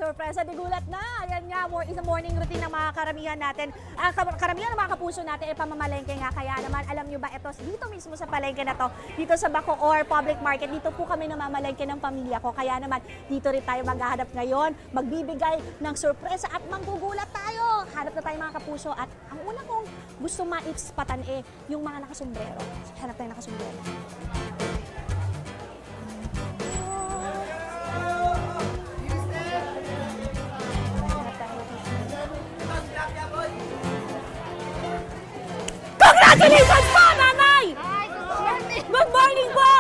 Sorpresa di gulat na. Ayan nga, is a morning routine ng mga karamihan natin. Karamihan ng mga kapuso natin ay pamamalengke nga. Kaya naman, alam nyo ba, ito dito mismo sa palengke na to, dito sa Bacoor Public Market, dito po kami namamalengke ng pamilya ko. Kaya naman, dito rin tayo maghahanap ngayon, magbibigay ng sorpresa at manggugulat tayo. Hanap na tayo mga kapuso. At ang una kong gusto maispatan yung mga nakasombrero. Hanap tayo nakasombrero. Congratulations po, Nanay! Good morning po!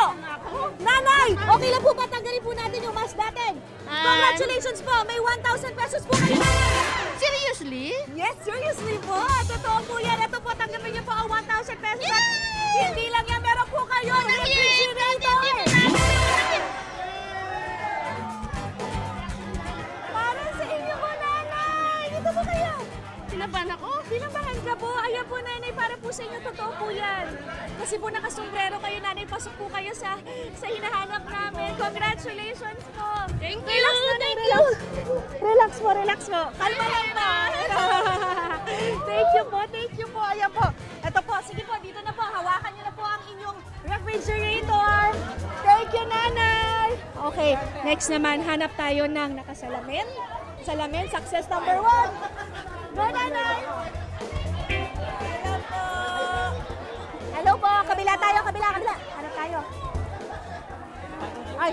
Nanay, okay lang po ba tanggalin po natin yung mask natin? Congratulations po! May 1,000 pesos po kayo, Nanay! Seriously? Yes, seriously po! Totoo po yan. Ito po, tanggapin niyo po ang 1,000 pesos. At hindi lang yan, meron po kayo refrigerator! Para sa inyo po, Nanay! Dito po kayo! Sinaban ako? Sinabahan ka po. Ayan po, Nanay, para po sa inyo. Totoo po yan. Kasi po nakasombrero kayo, Nanay. Pasok po kayo sa hinahanap namin. Congratulations po. Thank you. Relax, Nanay. Relax po, relax po. Kalma lang po. Thank you po, thank you po. Ayan po. Ito po, sige po, dito na po. Hawakan niyo na po ang inyong refrigerator. Thank you, Nanay. Okay, next naman, hanap tayo ng nakasalamin. Salamin, success number 1. Go, Nanay! Hello po! Hello po! Kabila tayo, kabila! Hanap tayo. Ay!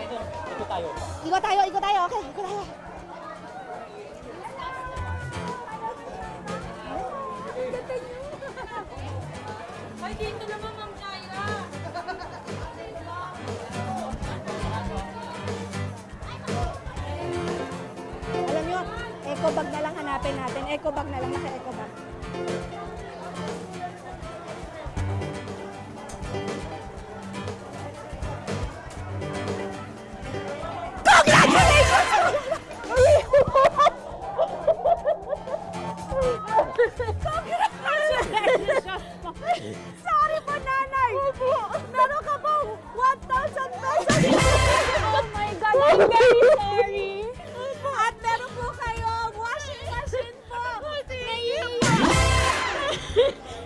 Ikot tayo. Ikot tayo. Okay, ikot tayo. Ay, dito naman, Ma'am Shaira. Alam nyo, eco bag na lang hanapin natin. Eco bag na lang, naka-eco bag. Congratulations! Sorry po, Nanay! Meron ka pong 1,000 pesos! Oh my God, I'm very sorry! At meron po kayong washing machine po!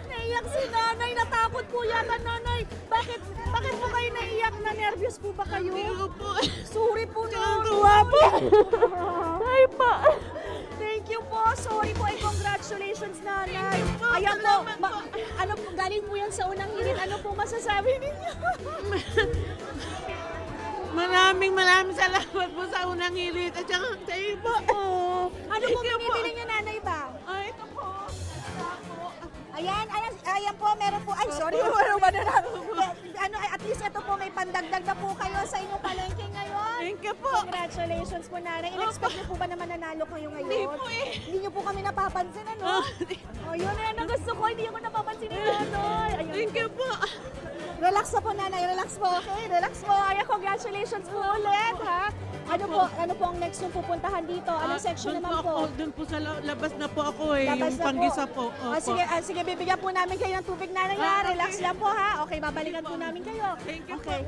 Naiyak si Nanay! Natakot po yata, Nanay! Bakit po kayo naiyak? Na-nervous po ba kayo? Sorry po, Nanay! Ay pa! Thank you po! Sorry po! Congratulations, Nanay! Ayan po! Ano po, galing po yan sa unang hirit. Ano po masasabi ninyo? Maraming salamat po sa unang hirit at saka sa iba. Ano po binibili niyo, Nanay ba? Ay, ito po. Ayan po, meron po. Ay, sorry, meron ba na at least ito po, may pandagdag na po kayo sa inyong palengke ngayon. Thank you po. Congratulations po, Nanay. In-expect niyo po ba naman nanalo kayo ngayon? Hindi po eh. Hindi niyo po kami napapansin, ano? Yun na yan ang gusto ko. Hindi ako napapansin ni Nanay. Ayun. Thank you po. Relax na po, Nanay. Relax po, okay? Relax po. Ayan, congratulations po ulit, ha? Ano po ang next yung pupuntahan dito? Anong section naman po? Doon po sa labas na po ako eh. Labas Yung na panggisa po. po. Sige, bibigyan po namin kayo ng tubig, Nanay, ha? Okay. Relax lang po, ha? Okay, babalikan po namin kayo. Thank you Okay.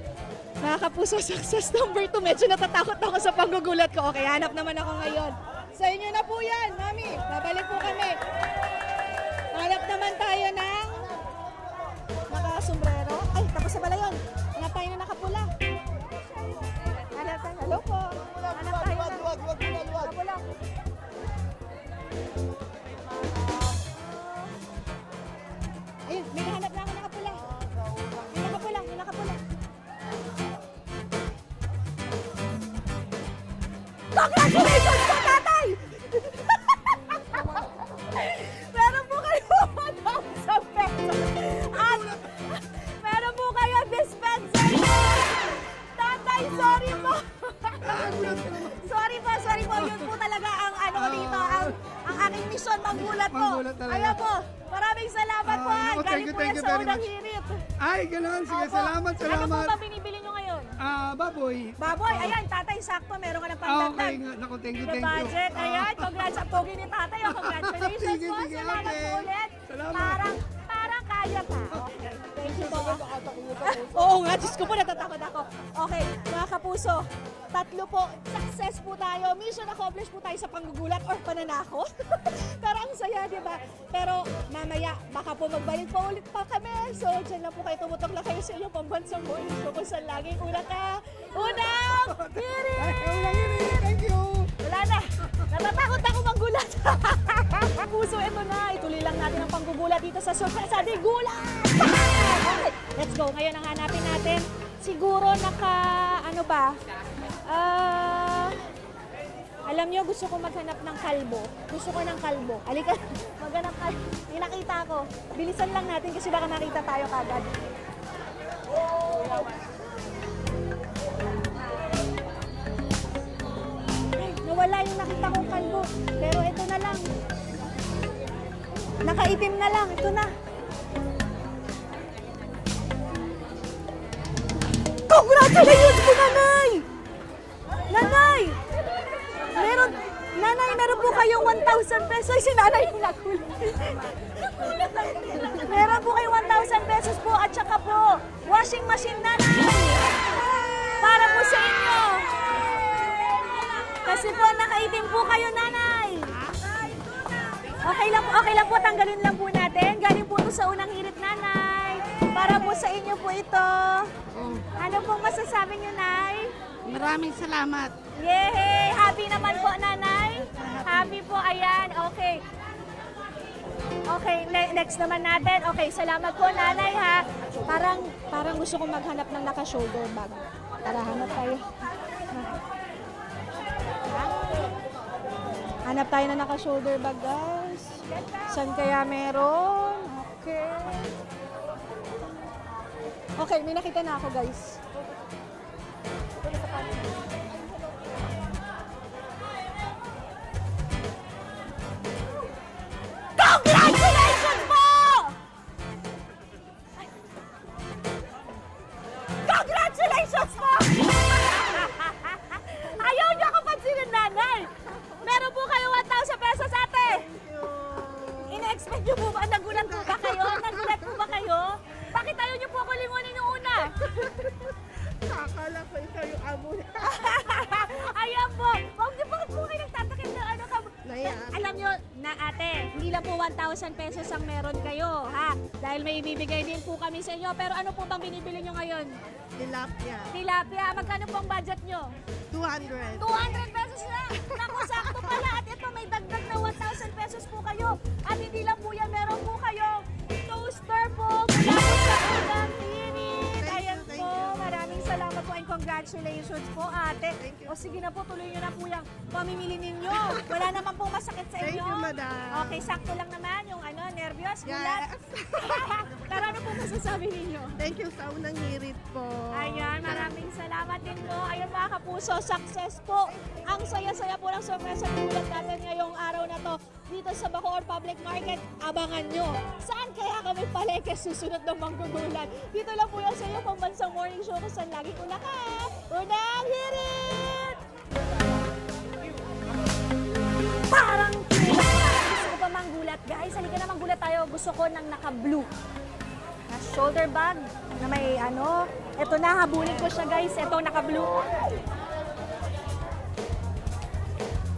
Mga kapuso, success number 2. Medyo natatakot ako sa panggugulat ko. Okay, hanap naman ako ngayon. Sa inyo na po yan, Mami. Babalik po kami. Hanap naman tayo ng nakasombrero. Ay, tapos na pala yun. Hanap tayo na nakapula. Hanap tayo. Hello po. Hanap tayo na nakapula. Ayun, may nahanap na ako nakapula. May nakapula. Congratulations po, Tatay! Meron po kayo 1,000 pesos. At meron po kayo dispenser. Tatay, sorry po. Sorry po. Yun po talaga ang ano dito, ang aking mission, manggulat po. Manggulat talaga. Ayan po. Maraming salamat po. thank Galing you, po thank yan you sa very unang much. hirit. Ay, ganoon. Sige, Opo. salamat. Ano po ba binibili nyo ngayon? Baboy. Baboy, ayan, Tatay, sakto. Meron ka ng Okay pandagdag. nga. Naku, thank you, The thank you. budget, ayan, congrats sa pogi ni Tatay. Congratulations Sige, po. sige, Salamat okay. po ulit. Salamat. Parang kaya pa. Okay, thank you po. Oo nga, Diyos ko po, natatakot ako. Okay, mga kapuso, tatlo po, success po tayo. Mission accomplished po tayo sa panggugulat or pananakot. Pero ang saya, di ba? Pero mamaya, baka po magbalik pa ulit pa kami. So, dyan lang po kayo, tumutok lang kayo sa inyong pambansang morning show kung saan laging una ka. Unang hirit! Thank you! Wala na. Natatakot ako manggulat. Puso, ito na. Ituloy lang natin ang panggugulat dito sa Sorpresa de Gulat. Okay, let's go. Ngayon ang hanapin natin. Siguro ano ba? Alam nyo, gusto ko maghanap ng kalbo. Gusto ko ng kalbo. Halika, maghanap ka. Nakita ko. Bilisan lang natin kasi baka makita tayo kagad. Ay, nawala yung nakita kong kalbo. Pero ito na lang. Nakaitim na lang. Ito na. Congratulations po, Nanay! Nanay! Meron po kayong 1,000 pesos. Ay, si Nanay yung nakulit. Meron po kayong 1,000 pesos po at saka po, washing machine, Nanay! Para po sa inyo. Kasi po, nakaitim po kayo, Nanay. Okay lang po, tanggalin lang po natin. Galing po ito sa unang hirit, Nanay. Para po sa inyo po ito. Ano pong masasabi niyo, Nay? Maraming salamat. Yay! Happy naman po, Nanay. Happy po, ayan. Okay. Okay, next naman natin. Okay, salamat po, Nanay, ha. Parang gusto kong maghanap ng naka-shoulder bag. Tara, hanap tayo. Hanap tayo na naka-shoulder bag, guys. Saan kaya meron? Okay. Okay, may nakita na ako, guys. Congratulations po! Congratulations po! Ayaw niyo ako pansinin, Nanay. Meron po kayo 1,000 pesos, ate. Ina-expect niyo po ba? Nagulat po ba kayo? Nagulat po ba kayo? Bakit ayaw niyo po ako lingunin yung una? Akala ko ikaw yung amo na. Ayan po. Huwag niyo po kayo nagtatakip na ano ka. Alam niyo na ate, hindi lang po 1,000 pesos ang meron kayo, ha? Dahil may ibibigay din po kami sa inyo. Pero ano po bang binibili niyo ngayon? Tilapia. Tilapia. Magkano po ang budget niyo? 200. 200 pesos na. Naku, sakto pala. At ito, may dagdag na 1,000 pesos po kayo. At hindi lang po yan, meron po kayo toaster po. Mula po sa unang hirit. Ayan Thank po. you. Maraming salamat po and congratulations po, ate. O sige na po, tuloy nyo na po yung pamimili ninyo. Wala naman po masakit sa Thank inyo. you, madam. Okay, sakto lang naman yung nervyos, gulat. Yes. Pero ano po masasabi ninyo? Thank you sa unang hirit po. Ayan, maraming salamat din po. Ayun mga kapuso, success po. Ang saya-saya po ng sorpresa gulat natin ngayong araw na to dito sa Bacoor Public Market. Abangan nyo. Saan kaya kami palengke susunod ng manggugulat? Dito lang po yan sa iyo, pambansang morning show kung saan lagi una ka. Unang hirit! Parang gusto ko pa manggulat. Guys, halika na manggulat tayo. Gusto ko ng naka-blue na shoulder bag na may eto na, habulin ko siya, guys. Eto, naka-blue.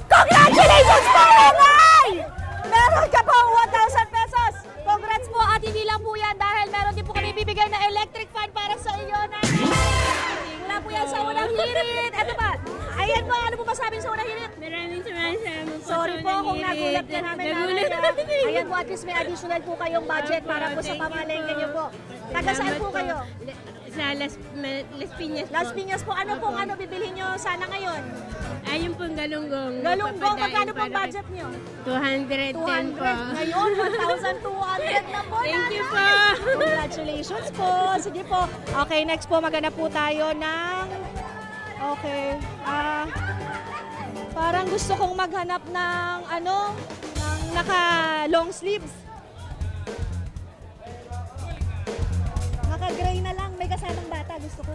Congratulations po, Nanay! Meron ka po 1,000 pesos. Congrats po, at hindi lang po yan dahil meron din po kami bibigay na electric fan para sa iyo, Nanay. Wala po yan sa unang hirit. Eto ba? Ayan po, ano po masabi sa unang hirit? Maraming salamat po. Sorry po kung nagulat ka namin, Nanay. Ayan po, at least may additional po kayong budget para po sa pamalengke niyo po. Taga saan po kayo? Sa Las Piñas po. Las Piñas po. Ano pong bibilhin nyo sana ngayon? Ayun pong galunggong. Galunggong, Papadain magkano pong para budget nyo? 210 po. 200. Ngayon, 1,200 na po. Thank you po. Congratulations po. Sige po. Okay, next po, maghanap po tayo ng... Okay. Parang gusto kong maghanap ng ng naka-long sleeves. Naka-gray na lang. May kasamang bata. Gusto ko.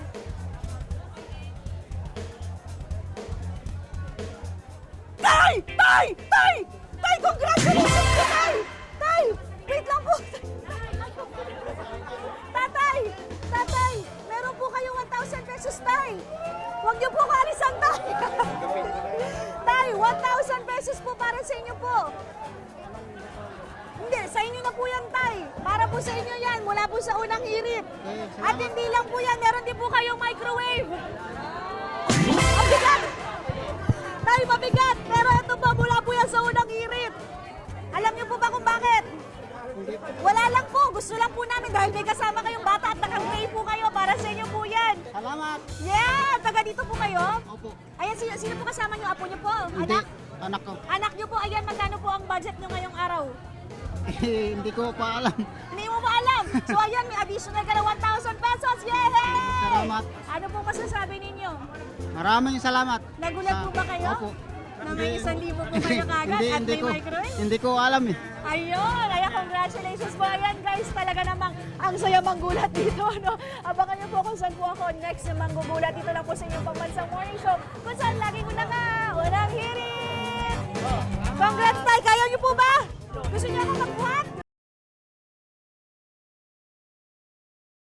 Tay! Tay! Tay! Tay! Congratulations po, Tay! Tay! Wait lang po! Tatay! Tatay! Meron po kayong 1,000 pesos, Tay! Huwag niyo po kaalisan, Tay. Tay, 1,000 pesos po para sa inyo po. Hindi, sa inyo na po yan, Tay. Para po sa inyo yan, mula po sa unang hirit. At hindi lang po yan, meron din po kayong microwave. Mabigat! Tay, mabigat! Pero ito po, mula po yan sa unang hirit. Alam niyo po ba kung bakit? Wala lang po, gusto lang po namin dahil may kasama kayong bata at nakapay po kayo. Para sa inyo po yan. Salamat. Yeah! Taga dito po kayo? Opo. Ayan, sino po kasama niyo? Apo niyo po? Hindi. Anak? Anak ko. Anak niyo po, ayan, magkano po ang budget niyo ngayong araw? Hindi ko pa alam. Hindi mo ba alam? So ayan, may additional ka na 1,000 pesos. Yay! Salamat. Ano po masasabi ninyo? Maraming salamat. Nagulat po ba kayo? Opo. Na may 1,000 po kayo kagad at may microwave? Hindi ko alam eh. Ayun! Ayan, congratulations po. Ayan guys, talaga namang ang saya manggulat dito. No? Abangan niyo po kung saan po ako next na manggugulat dito lang po sa inyong Pambansang Morning Show. Kung saan lagi ko na nga, walang hirit! Congrats, Tay! Kaya niyo po ba? Gusto niyo ako magbuhat?